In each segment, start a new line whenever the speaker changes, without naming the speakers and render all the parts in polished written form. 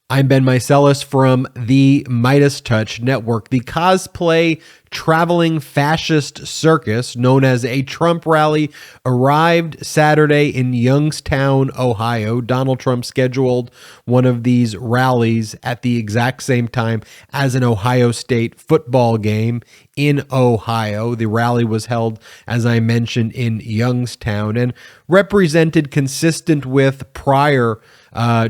I'm Ben Meiselas from the MeidasTouch network. The cosplay traveling fascist circus known as a Trump rally arrived Saturday in Youngstown, Ohio. Donald Trump scheduled one of these rallies at the exact same time as an Ohio State football game in Ohio. The rally was held, as I mentioned, in Youngstown and represented, consistent with prior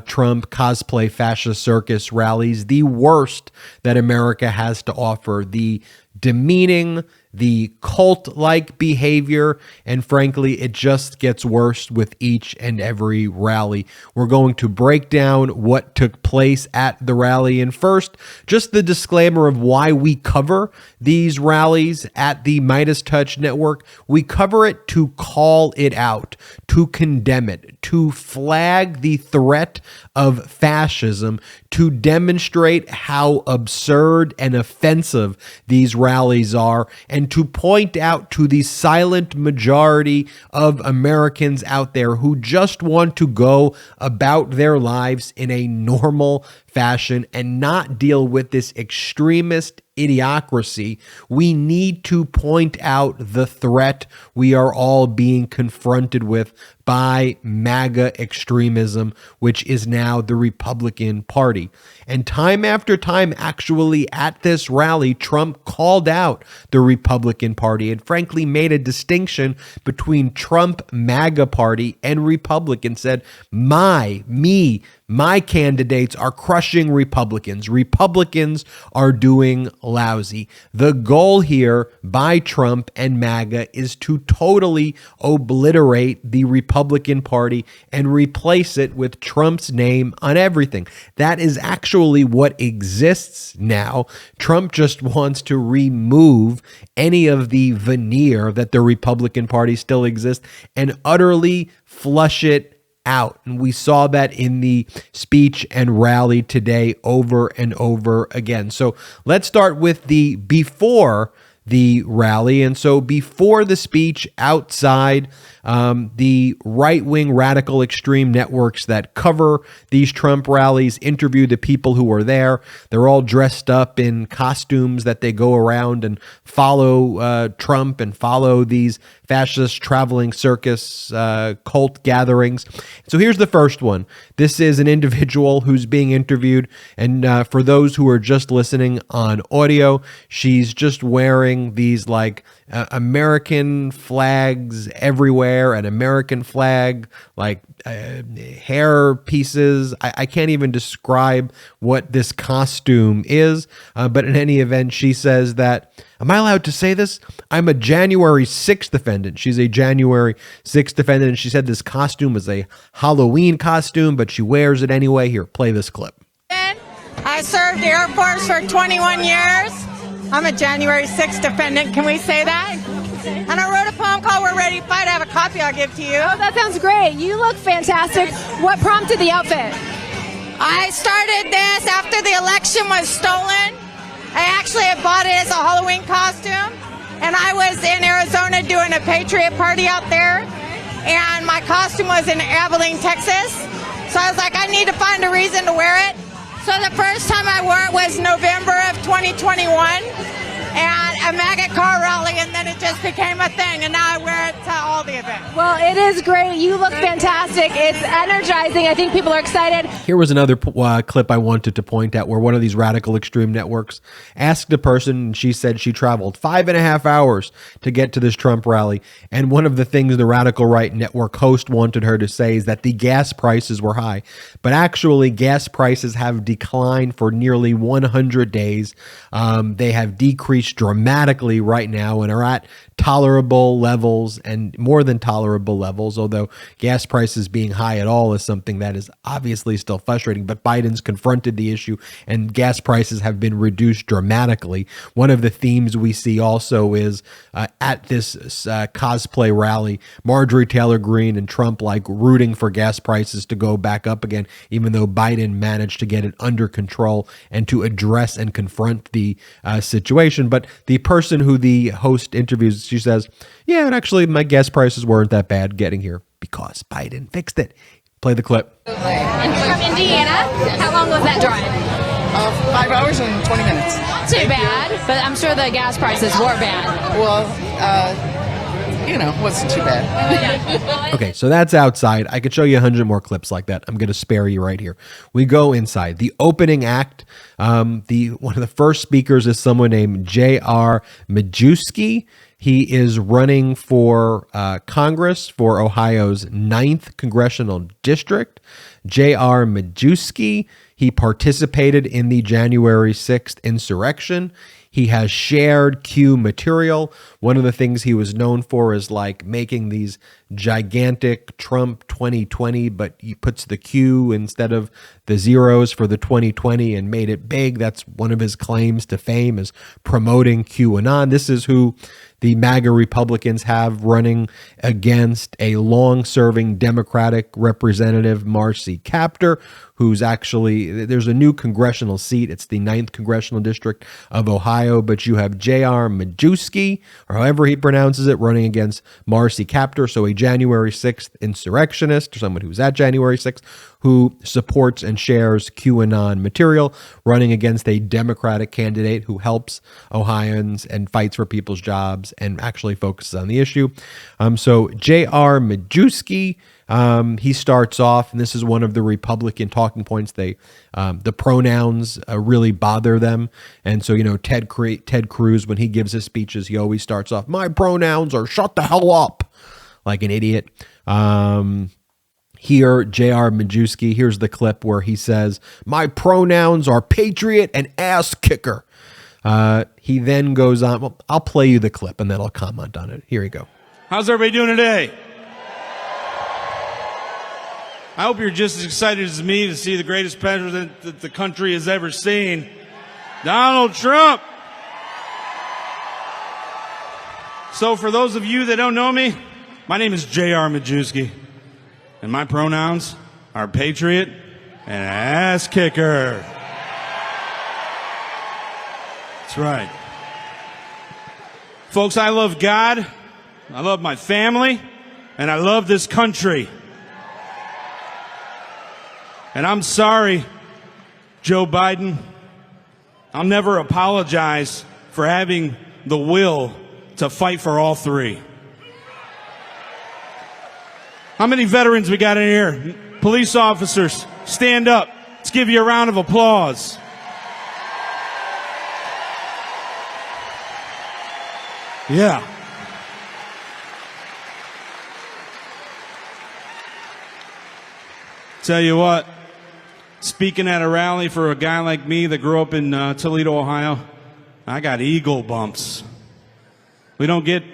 Trump cosplay fascist circus rallies, the worst that America has to offer. The demeaning, the cult-like behavior, and frankly, it just gets worse with each and every rally. We're going to break down what took place at the rally. And first, just the disclaimer of why we cover these rallies at the MeidasTouch network. We cover it to call it out, to condemn it, to flag the threat of fascism, to demonstrate how absurd and offensive these rallies are, and to point out to the silent majority of Americans out there who just want to go about their lives in a normal fashion and not deal with this extremist idiocracy. We need to point out the threat we are all being confronted with by MAGA extremism, which is now the Republican Party. And time after time, actually, at this rally, Trump called out the Republican Party and frankly made a distinction between Trump MAGA Party and Republican, said, my candidates are crushing Republicans. Republicans are doing lousy. The goal here by Trump and MAGA is to totally obliterate the Republican Party and replace it with Trump's name on everything. That is actually what exists now. Trump just wants to remove any of the veneer that the Republican Party still exists and utterly flush it out. And we saw that in the speech and rally today over and over again. So let's start with the before the rally. And so before the speech, outside, the right-wing radical extreme networks that cover these Trump rallies interview the people who are there. They're all dressed up in costumes that they go around and follow Trump and follow these fascist traveling circus cult gatherings. So here's the first one. This is an individual who's being interviewed. And for those who are just listening on audio, she's just wearing these like American flags everywhere, an American flag, like hair pieces. I can't even describe what this costume is, but in any event, she says that, am I allowed to say this? I'm a January 6th defendant. She's a January 6th defendant, and she said this costume is a Halloween costume, but she wears it anyway. Here, play this clip.
I served the Air Force for 21 years. I'm a January 6th defendant. Can we say that? And I wrote a poem called We're Ready to Fight. I have a copy I'll give to you.
Oh, that sounds great. You look fantastic. What prompted the outfit?
I started this after the election was stolen. I actually had bought it as a Halloween costume. And I was in Arizona doing a Patriot party out there. And my costume was in Abilene, Texas. So I was like, I need to find a reason to wear it. So the first time I wore it was November of 2021 and a MAGA car rally, and then it just became a thing, and now I wear it to all the events.
Well, it is great. You look fantastic. It's energizing. I think people are excited.
Here was another clip I wanted to point out where one of these radical extreme networks asked a person, and she said she traveled 5.5 hours to get to this Trump rally. And one of the things the radical right network host wanted her to say is that the gas prices were high. But actually, gas prices have declined for nearly 100 days. They have decreased dramatically right now and are at tolerable levels and more than tolerable levels, although gas prices being high at all is something that is obviously still frustrating. But Biden's confronted the issue and gas prices have been reduced dramatically. One of the themes we see also is at this cosplay rally, Marjorie Taylor Greene and Trump like rooting for gas prices to go back up again, even though Biden managed to get it under control and to address and confront the situation. But the person who the host interviews, she says, yeah, and actually my gas prices weren't that bad getting here because Biden fixed it. Play the clip.
And from Indiana, how long was that drive?
5 hours and 20 minutes.
Not too bad, but I'm sure the gas prices were bad.
Well, wasn't too bad.
Okay, so that's outside. I could show you 100 more clips like that. I'm going to spare you right here. We go inside. The opening act, one of the first speakers is someone named J.R. Majewski. He is running for Congress for Ohio's 9th Congressional District. J.R. Majewski, he participated in the January 6th insurrection. He has shared Q material. One of the things he was known for is like making these gigantic Trump 2020, but he puts the Q instead of the zeros for the 2020 and made it big. That's one of his claims to fame, is promoting QAnon. This is who the MAGA Republicans have running against a long-serving Democratic representative, Marcy Kaptur, who's actually, there's a new congressional seat. It's the 9th Congressional District of Ohio, but you have J.R. Majewski, or however he pronounces it, running against Marcy Kaptur, so a January 6th insurrectionist, or someone who's at January 6th, who supports and shares QAnon material, running against a Democratic candidate who helps Ohioans and fights for people's jobs and actually focuses on the issue. So J.R. Majewski, he starts off, and this is one of the Republican talking points. The pronouns really bother them, and so Ted Cruz, when he gives his speeches, he always starts off, "My pronouns are shut the hell up," like an idiot. Here, J.R. Majewski, here's the clip where he says, "My pronouns are patriot and ass kicker." He then goes on. Well, I'll play you the clip and then I'll comment on it. Here you go.
How's everybody doing today? I hope you're just as excited as me to see the greatest president that the country has ever seen, Donald Trump. So for those of you that don't know me, my name is J.R. Majewski, and my pronouns are patriot and ass kicker. That's right. Folks, I love God, I love my family, and I love this country. And I'm sorry, Joe Biden. I'll never apologize for having the will to fight for all three. How many veterans we got in here? Police officers, stand up. Let's give you a round of applause. Yeah. Tell you what, speaking at a rally for a guy like me that grew up in Toledo, Ohio, I got eagle bumps. We don't get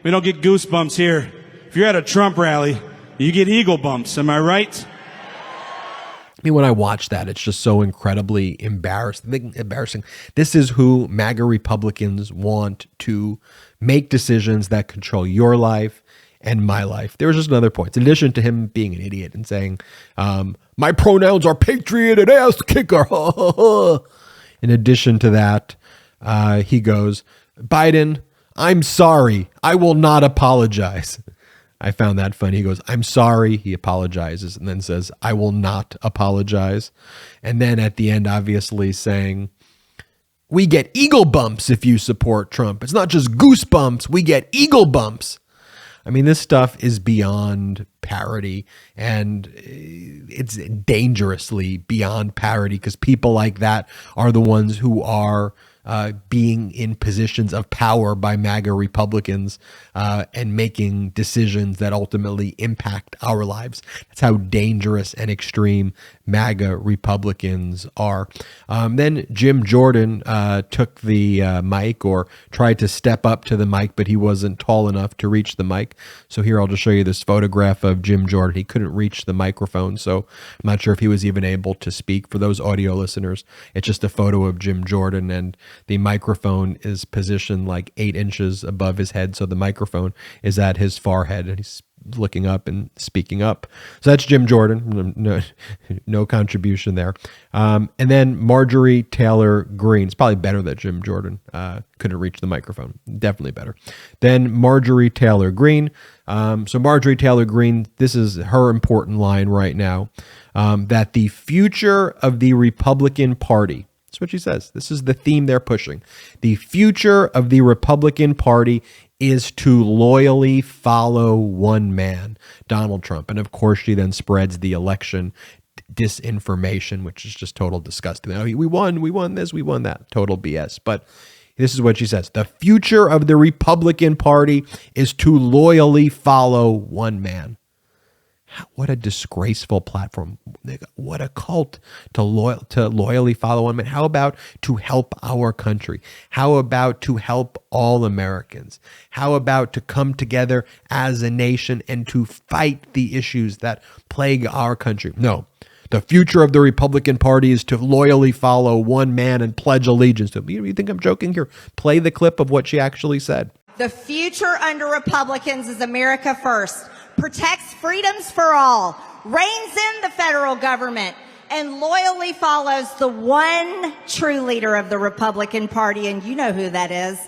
goosebumps here. If you're at a Trump rally, you get eagle bumps. Am I right?
I mean, when I watch that, it's just so incredibly embarrassing. This is who MAGA Republicans want to make decisions that control your life and my life. There was just another point. In addition to him being an idiot and saying, "My pronouns are patriot and ass kicker." In addition to that, he goes, "Biden, I'm sorry. I will not apologize." I found that funny. He goes, "I'm sorry." He apologizes and then says, "I will not apologize." And then at the end, obviously saying, "We get eagle bumps if you support Trump. It's not just goosebumps. We get eagle bumps." I mean, this stuff is beyond parody, and it's dangerously beyond parody, because people like that are the ones who are being in positions of power by MAGA Republicans and making decisions that ultimately impact our lives. That's how dangerous and extreme MAGA Republicans are. Then Jim Jordan took the mic, or tried to step up to the mic, but he wasn't tall enough to reach the mic. So here, I'll just show you this photograph of Jim Jordan. He couldn't reach the microphone, so I'm not sure if he was even able to speak. For those audio listeners, it's just a photo of Jim Jordan, and the microphone is positioned like 8 inches above his head, so the microphone is at his forehead, and he's looking up and speaking up. So that's Jim Jordan. No contribution there. And then Marjorie Taylor Greene. It's probably better that Jim Jordan couldn't reach the microphone. Definitely better. Then Marjorie Taylor Greene. So Marjorie Taylor Greene, this is her important line right now, that the future of the Republican Party, That's what she says. This is the theme they're pushing. The future of the Republican Party is to loyally follow one man, Donald Trump. And of course, she then spreads the election disinformation, which is just total disgusting. We won this, we won that. Total BS. But this is what she says. The future of the Republican Party is to loyally follow one man. What a disgraceful platform. What a cult to loyally follow one man. How about to help our country? How about to help all Americans? How about to come together as a nation and to fight the issues that plague our country? No. The future of the Republican Party is to loyally follow one man and pledge allegiance to him. You think I'm joking here? Play the clip of what she actually said.
The future under Republicans is America first, protects freedoms for all, reins in the federal government, and loyally follows the one true leader of the Republican Party, and you know who that is.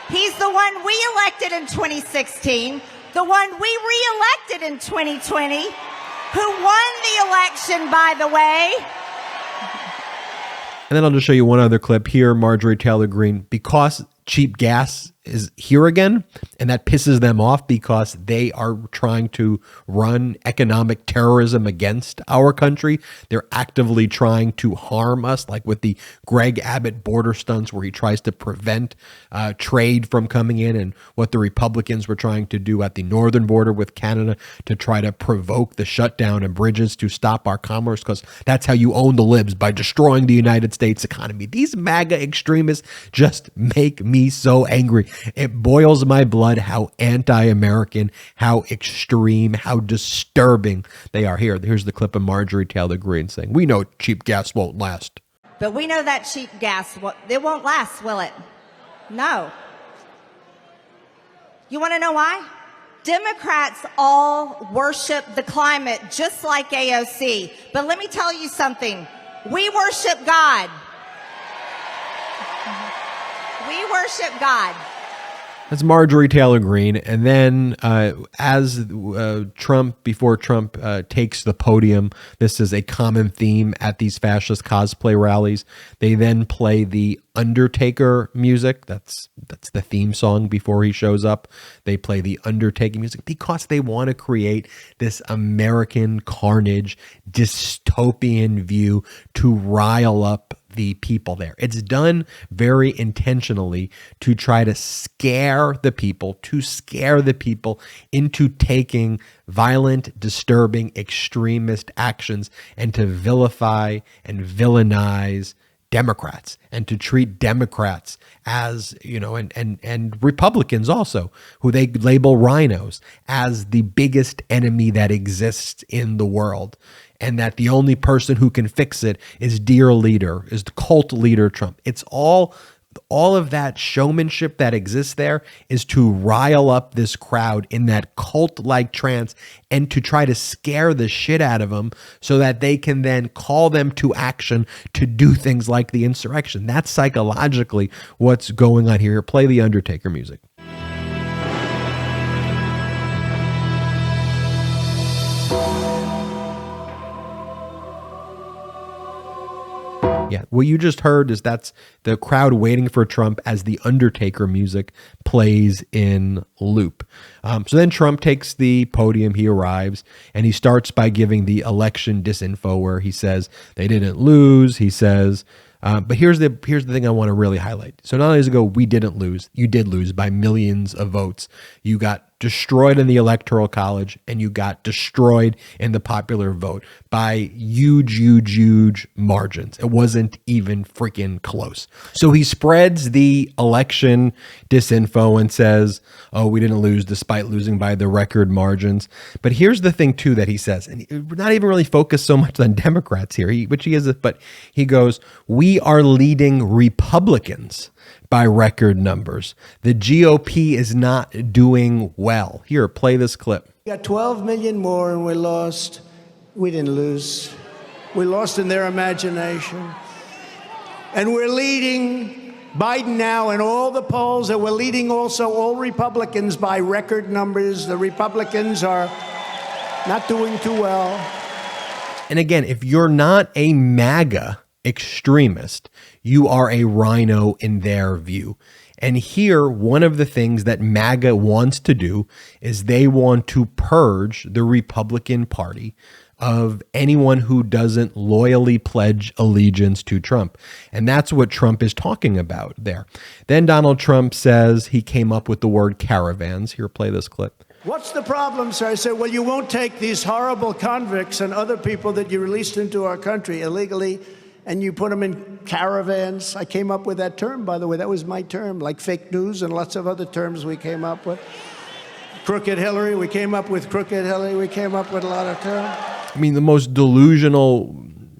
He's the one we elected in 2016, the one we re-elected in 2020, who won the election, by the way.
And then I'll just show you one other clip here. Marjorie Taylor Greene, because cheap gas is here again, and that pisses them off because they are trying to run economic terrorism against our country. They're actively trying to harm us, like with the Greg Abbott border stunts where he tries to prevent trade from coming in, and what the Republicans were trying to do at the northern border with Canada to try to provoke the shutdown of bridges to stop our commerce, because that's how you own the libs, by destroying the United States economy. These MAGA extremists just make me so angry. It boils my blood how anti-American, how extreme, how disturbing they are. Here's the clip of Marjorie Taylor Greene saying, "We know cheap gas won't last."
But we know that cheap gas, it won't last, will it? No. You want to know why? Democrats all worship the climate just like AOC. But let me tell you something. We worship God. We worship God.
That's Marjorie Taylor Greene. And then before Trump takes the podium, this is a common theme at these fascist cosplay rallies. They then play the Undertaker music. That's the theme song before he shows up. They play the Undertaker music because they want to create this American carnage, dystopian view to rile up the people there. It's done very intentionally to try to scare the people into taking violent, disturbing, extremist actions, and to vilify and villainize Democrats, and to treat Democrats as, and Republicans also, who they label rhinos, as the biggest enemy that exists in the world. And that the only person who can fix it is the cult leader Trump. It's all of that showmanship that exists there is to rile up this crowd in that cult-like trance and to try to scare the shit out of them so that they can then call them to action to do things like the insurrection. That's psychologically what's going on here. Play the Undertaker music. Yeah, what you just heard is that's the crowd waiting for Trump as the Undertaker music plays in loop. So then Trump takes the podium, he arrives, and he starts by giving the election disinfo where he says they didn't lose. He says, but here's the thing I want to really highlight. So not only does it go, we didn't lose, you did lose by millions of votes. You got destroyed in the Electoral College, and you got destroyed in the popular vote by huge margins. It wasn't even freaking close. So he spreads the election disinfo and says, oh, we didn't lose despite losing by the record margins. But here's the thing, too, that he says, and we're not even really focused so much on Democrats here, which he is, but he goes, we are leading Republicans by record numbers. The GOP is not doing well. Here, play this clip.
We got 12 million more and we lost. We didn't lose. We lost in their imagination. And we're leading Biden now in all the polls, and we're leading also all Republicans by record numbers. The Republicans are not doing too well.
And again, if you're not a MAGA extremist, you are a rhino in their view. And here, one of the things that MAGA wants to do is they want to purge the Republican Party of anyone who doesn't loyally pledge allegiance to Trump. And that's what Trump is talking about there. Then Donald Trump says he came up with the word caravans. Here, play this clip.
What's the problem, sir? I said, well, you won't take these horrible convicts and other people that you released into our country illegally and you put them in caravans. I came up with that term, by the way. That was my term, like fake news and lots of other terms we came up with. Crooked Hillary, we came up with Crooked Hillary. We came up with a lot of terms.
I mean, the most delusional,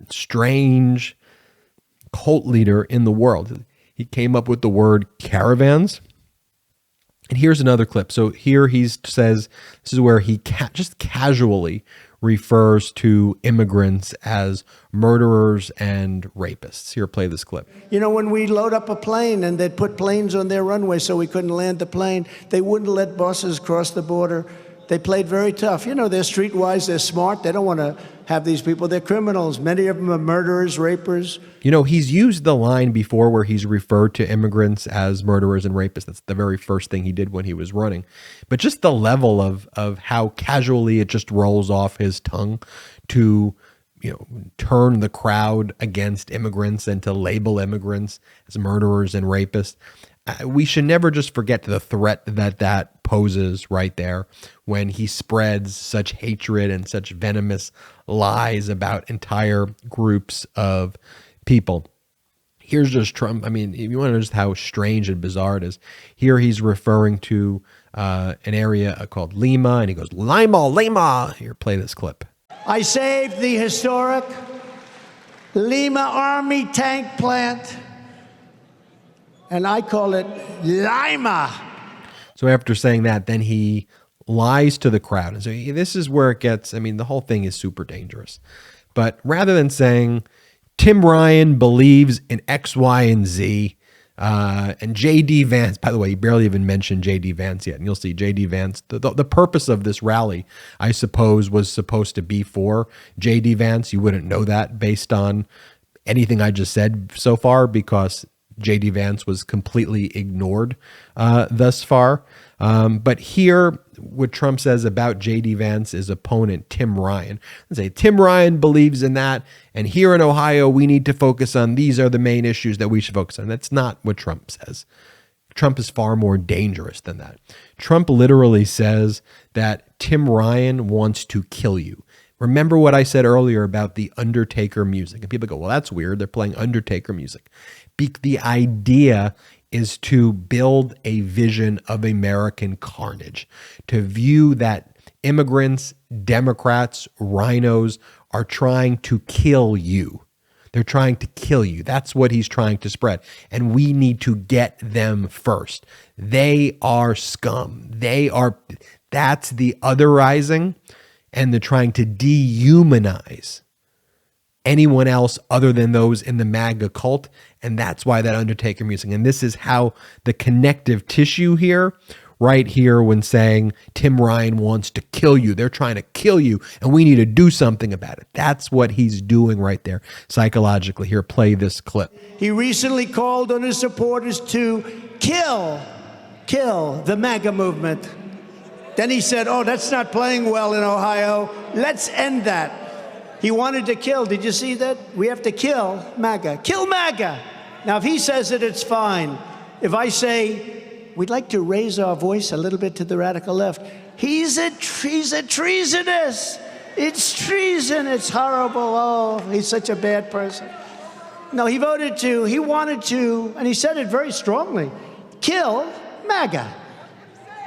strange cult leader in the world. He came up with the word caravans. And here's another clip. So here he says, this is where he just casually refers to immigrants as murderers and rapists. Here, play this clip.
You know, when we load up a plane and they'd put planes on their runway so we couldn't land the plane, they wouldn't let buses cross the border. They played very tough. You know, they're streetwise, they're smart. They don't want to have these people. They're criminals. Many of them are murderers, rapers.
You know, he's used the line before where he's referred to immigrants as murderers and rapists. That's the very first thing he did when he was running. But just the level of how casually it just rolls off his tongue to, you know, turn the crowd against immigrants and to label immigrants as murderers and rapists. We should never just forget the threat that poses right there when he spreads such hatred and such venomous lies about entire groups of people. Here's just Trump. I mean, if you want to know just how strange and bizarre it is, here he's referring to an area called Lima, and he goes, Lima. Here, play this clip.
I saved the historic Lima Army tank plant, and I call it Lima.
So after saying that, then he lies to the crowd. And so this is where it gets, I mean, the whole thing is super dangerous. But rather than saying, Tim Ryan believes in X, Y, and Z, and J.D. Vance, by the way, he barely even mentioned J.D. Vance yet. And you'll see J.D. Vance, the purpose of this rally, I suppose, was supposed to be for J.D. Vance. You wouldn't know that based on anything I just said so far, because J.D. Vance was completely ignored thus far. But here, what Trump says about J.D. Vance's opponent, Tim Ryan. Let's say Tim Ryan believes in that, and here in Ohio, we need to focus on these are the main issues that we should focus on. That's not what Trump says. Trump is far more dangerous than that. Trump literally says that Tim Ryan wants to kill you. Remember what I said earlier about the Undertaker music. And people go, well, that's weird. They're playing Undertaker music. The idea is to build a vision of American carnage, to view that immigrants, Democrats, rhinos are trying to kill you. They're trying to kill you. That's what he's trying to spread. And we need to get them first. They are scum. That's the otherizing and the trying to dehumanize anyone else other than those in the MAGA cult. And that's why that Undertaker music. And this is how the connective tissue here, right here, when saying Tim Ryan wants to kill you, they're trying to kill you and we need to do something about it. That's what he's doing right there psychologically. Here, play this clip.
He recently called on his supporters to kill the MAGA movement. Then he said, oh, that's not playing well in Ohio. Let's end that. He wanted to kill. Did you see that? We have to kill MAGA. Kill MAGA. Now, if he says it, it's fine. If I say, we'd like to raise our voice a little bit to the radical left, he's a treasonous. It's treason. It's horrible. Oh, he's such a bad person. No, he wanted to, and he said it very strongly, kill MAGA.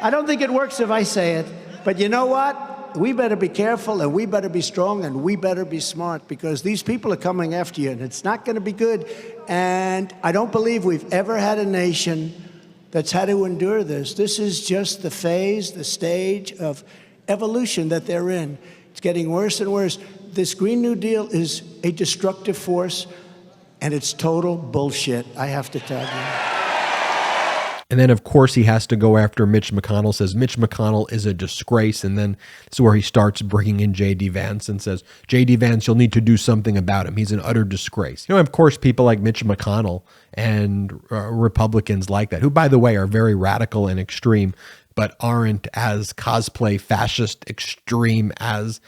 I don't think it works if I say it, but you know what? We better be careful, and we better be strong, and we better be smart, because these people are coming after you, and it's not going to be good. And I don't believe we've ever had a nation that's had to endure this. This is just the phase, the stage of evolution that they're in. It's getting worse and worse. This Green New Deal is a destructive force, and it's total bullshit, I have to tell you.
And then, of course, he has to go after Mitch McConnell, says Mitch McConnell is a disgrace. And then this is where he starts bringing in J.D. Vance and says, J.D. Vance, you'll need to do something about him. He's an utter disgrace. You know, of course, people like Mitch McConnell and Republicans like that, who, by the way, are very radical and extreme, but aren't as cosplay fascist extreme as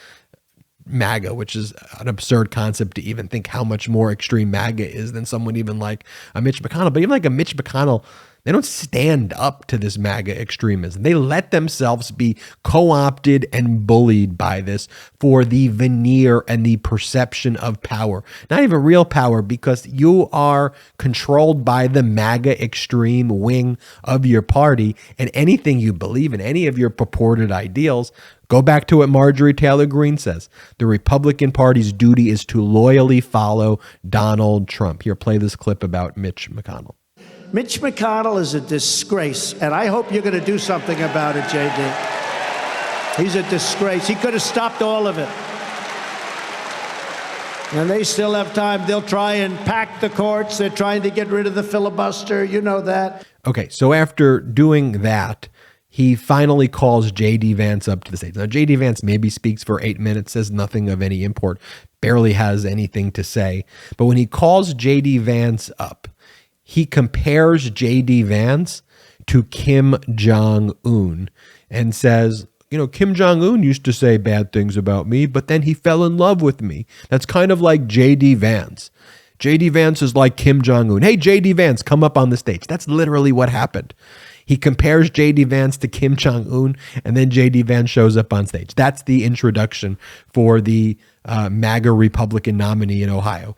MAGA, which is an absurd concept to even think how much more extreme MAGA is than someone even like a Mitch McConnell. But even like a Mitch McConnell, they don't stand up to this MAGA extremism. They let themselves be co-opted and bullied by this for the veneer and the perception of power. Not even real power, because you are controlled by the MAGA extreme wing of your party, and anything you believe in, any of your purported ideals, go back to what Marjorie Taylor Greene says. The Republican Party's duty is to loyally follow Donald Trump. Here, play this clip about Mitch McConnell.
Mitch McConnell is a disgrace, and I hope you're going to do something about it, J.D. He's a disgrace. He could have stopped all of it. And they still have time. They'll try and pack the courts. They're trying to get rid of the filibuster. You know that.
Okay, so after doing that, he finally calls J.D. Vance up to the stage. Now, J.D. Vance maybe speaks for 8 minutes, says nothing of any import, barely has anything to say. But when he calls J.D. Vance up, he compares J.D. Vance to Kim Jong-un and says, you know, Kim Jong-un used to say bad things about me, but then he fell in love with me. That's kind of like J.D. Vance. J.D. Vance is like Kim Jong-un. Hey, J.D. Vance, come up on the stage. That's literally what happened. He compares J.D. Vance to Kim Jong-un, and then J.D. Vance shows up on stage. That's the introduction for the MAGA Republican nominee in Ohio.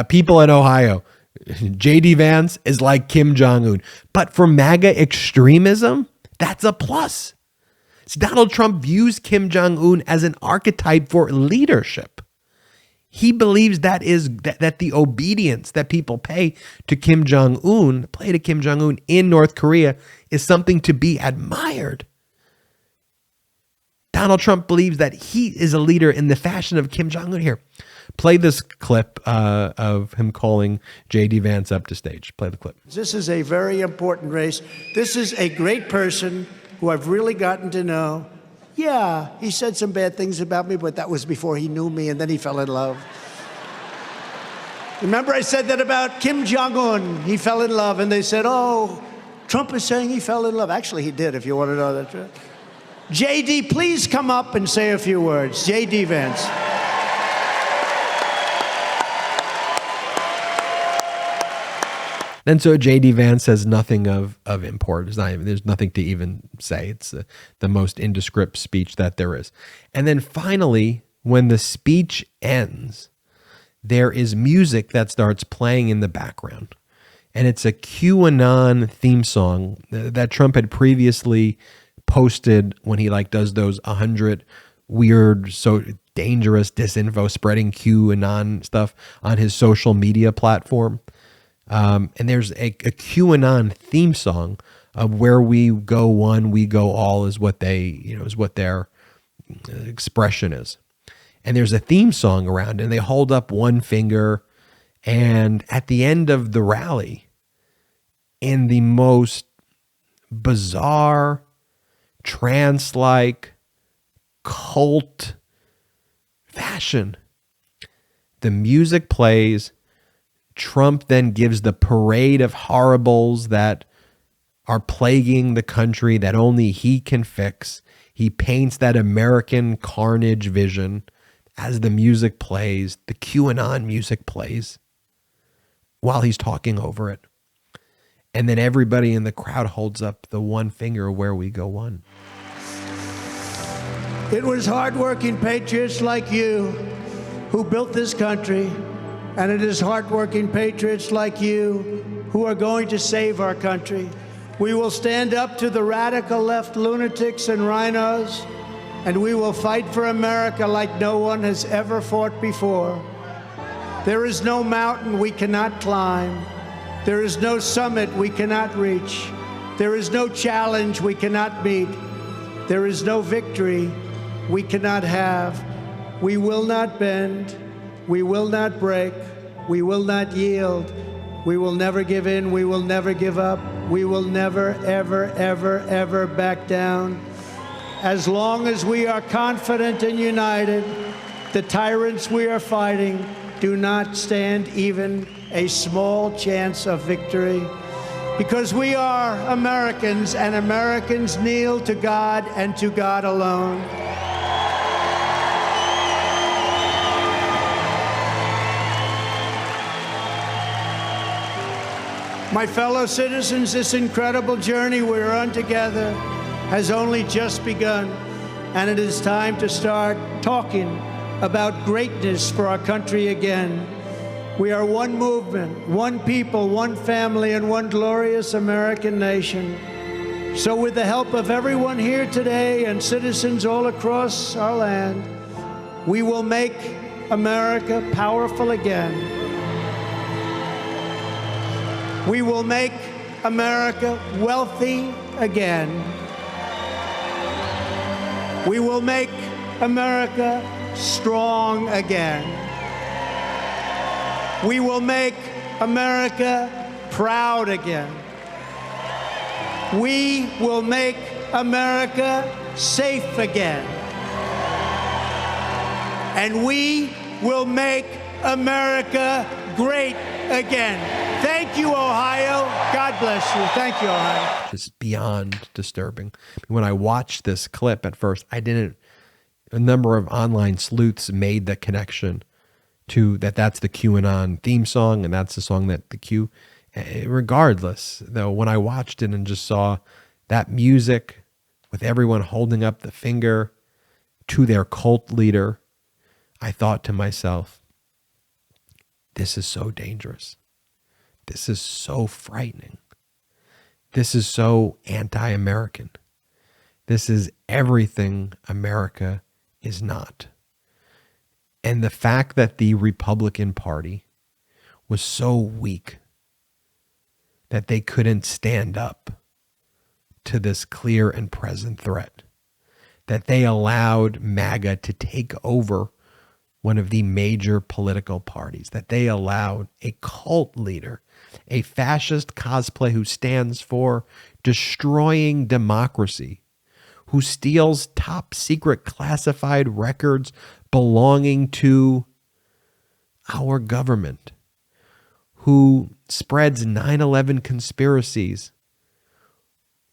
People in Ohio, J.D. Vance is like Kim Jong-un. But for MAGA extremism, that's a plus. So Donald Trump views Kim Jong-un as an archetype for leadership. He believes that the obedience that people pay to Kim Jong-un, in North Korea, is something to be admired. Donald Trump believes that he is a leader in the fashion of Kim Jong-un. Here, play this clip of him calling J.D. Vance up to stage. Play the clip.
This is a very important race. This is a great person who I've really gotten to know. Yeah, he said some bad things about me, but that was before he knew me, and then he fell in love. Remember I said that about Kim Jong-un. He fell in love, and they said, oh, Trump is saying he fell in love. Actually, he did, if you want to know that. Right? J.D., please come up and say a few words. J.D. Vance.
And so J.D. Vance says nothing of import. There's nothing to even say. It's the most indescript speech that there is. And then finally, when the speech ends, there is music that starts playing in the background. And it's a QAnon theme song that Trump had previously posted when he does those 100 weird, so dangerous disinfo spreading QAnon stuff on his social media platform. And there's a QAnon theme song of where we go one, we go all is what their expression is. And there's a theme song around it, and they hold up one finger. And at the end of the rally, in the most bizarre, trance-like, cult fashion, the music plays. Trump then gives the parade of horribles that are plaguing the country that only he can fix. He paints that American carnage vision as the music plays, the QAnon music plays, while he's talking over it. And then everybody in the crowd holds up the one finger where we go one.
It was hardworking patriots like you who built this country. And it is hardworking patriots like you who are going to save our country. We will stand up to the radical left lunatics and rhinos, and we will fight for America like no one has ever fought before. There is no mountain we cannot climb. There is no summit we cannot reach. There is no challenge we cannot meet. There is no victory we cannot have. We will not bend. We will not break. We will not yield. We will never give in. We will never give up. we will never, ever, ever, ever back down. As long as we are confident and united, the tyrants we are fighting do not stand even a small chance of victory. Because we are Americans, and Americans kneel to God and to God alone. My fellow citizens, this incredible journey we're on together has only just begun, and it is time to start talking about greatness for our country again. We are one movement, one people, one family, and one glorious American nation. So with the help of everyone here today and citizens all across our land, we will make America powerful again. We will make America wealthy again. We will make America strong again. We will make America proud again. We will make America safe again. And we will make America great again. Thank you, Ohio. God bless you. Thank you, Ohio.
Just beyond disturbing. When I watched this clip at first, I didn't. A number of online sleuths made the connection to that's the QAnon theme song, and that's the song that the Q. Regardless, though, when I watched it and just saw that music with everyone holding up the finger to their cult leader, I thought to myself, this is so dangerous. This is so frightening. This is so anti-American. This is everything America is not. And the fact that the Republican Party was so weak that they couldn't stand up to this clear and present threat, that they allowed MAGA to take over one of the major political parties, that they allowed a cult leader, a fascist cosplay who stands for destroying democracy, who steals top secret classified records belonging to our government, who spreads 9/11 conspiracies,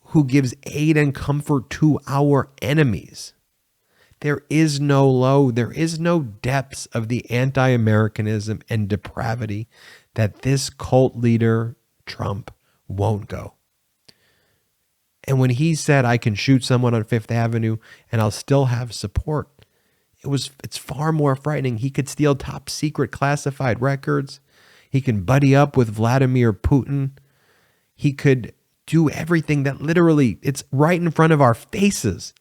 who gives aid and comfort to our enemies. There is no low, there is no depths of the anti-Americanism and depravity that this cult leader, Trump, won't go. And when he said, I can shoot someone on Fifth Avenue and I'll still have support, it's far more frightening. He could steal top secret classified records. He can buddy up with Vladimir Putin. He could do everything that literally, it's right in front of our faces,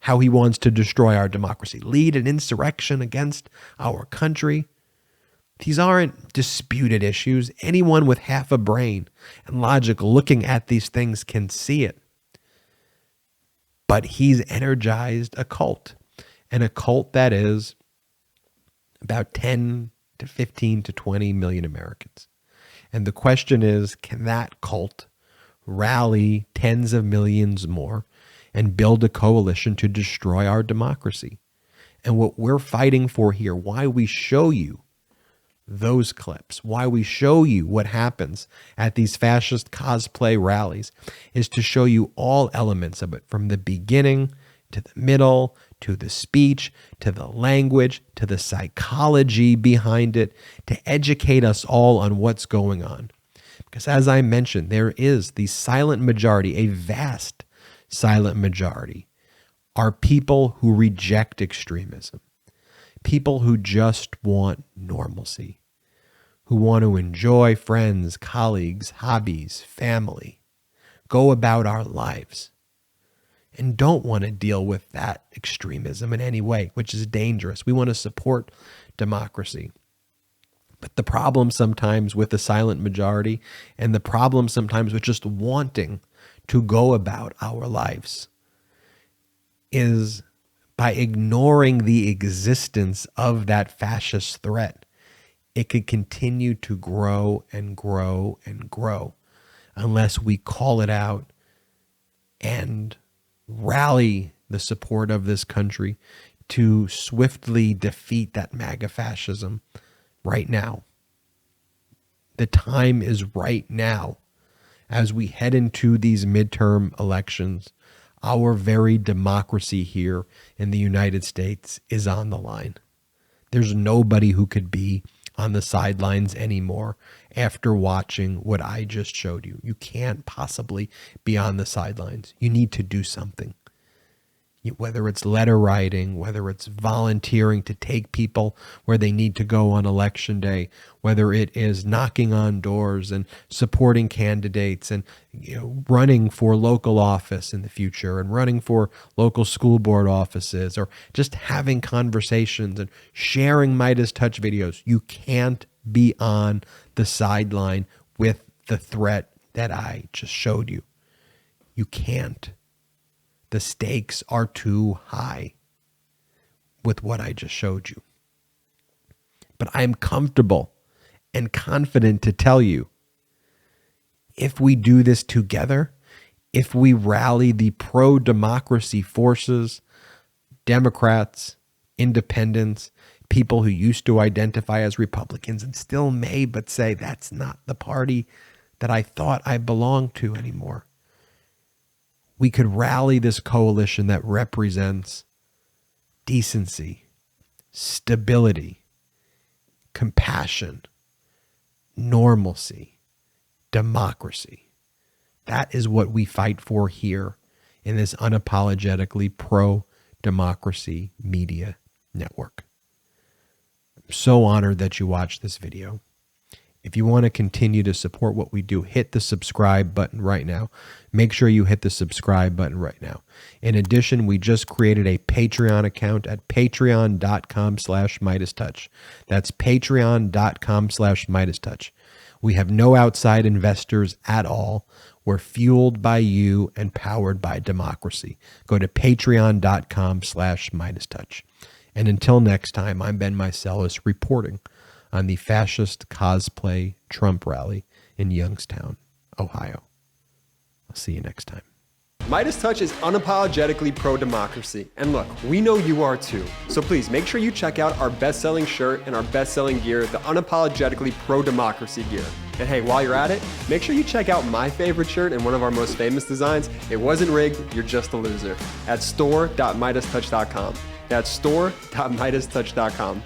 how he wants to destroy our democracy, lead an insurrection against our country. These aren't disputed issues. Anyone with half a brain and logic looking at these things can see it. But he's energized a cult, and a cult that is about 10 to 15 to 20 million Americans. And the question is, can that cult rally tens of millions more and build a coalition to destroy our democracy? And what we're fighting for here, why we show you those clips, why we show you what happens at these fascist cosplay rallies, is to show you all elements of it, from the beginning to the middle, to the speech, to the language, to the psychology behind it, to educate us all on what's going on. Because as I mentioned, there is the silent majority, a vast silent majority, are people who reject extremism, people who just want normalcy, who want to enjoy friends, colleagues, hobbies, family, go about our lives, and don't want to deal with that extremism in any way, which is dangerous. We want to support democracy. But the problem sometimes with the silent majority, and the problem sometimes with just wanting to go about our lives, is by ignoring the existence of that fascist threat, it could continue to grow and grow and grow unless we call it out and rally the support of this country to swiftly defeat that MAGA fascism right now. The time is right now. As we head into these midterm elections, our very democracy here in the United States is on the line. There's nobody who could be on the sidelines anymore after watching what I just showed you. You can't possibly be on the sidelines. You need to do something. Whether it's letter writing, whether it's volunteering to take people where they need to go on election day, whether it is knocking on doors and supporting candidates and running for local office in the future and running for local school board offices, or just having conversations and sharing MeidasTouch videos. You can't be on the sideline with the threat that I just showed you. You can't. The stakes are too high with what I just showed you. But I am comfortable and confident to tell you, if we do this together, if we rally the pro-democracy forces, Democrats, independents, people who used to identify as Republicans and still may but say that's not the party that I thought I belonged to anymore. We could rally this coalition that represents decency, stability, compassion, normalcy, democracy. That is what we fight for here in this unapologetically pro-democracy media network. I'm so honored that you watched this video. If you want to continue to support what we do, hit the subscribe button right now. Make sure you hit the subscribe button right now. In addition, we just created a Patreon account at patreon.com/MeidasTouch. That's patreon.com/MeidasTouch. We have no outside investors at all. We're fueled by you and powered by democracy. Go to patreon.com/MeidasTouch. And until next time, I'm Ben Meiselas reporting on the fascist cosplay Trump rally in Youngstown, Ohio. I'll see you next time.
MeidasTouch is unapologetically pro-democracy. And look, we know you are too. So please make sure you check out our best-selling shirt and our best-selling gear, the unapologetically pro-democracy gear. And hey, while you're at it, make sure you check out my favorite shirt and one of our most famous designs, It Wasn't Rigged, You're Just a Loser, at store.meidastouch.com. That's store.meidastouch.com.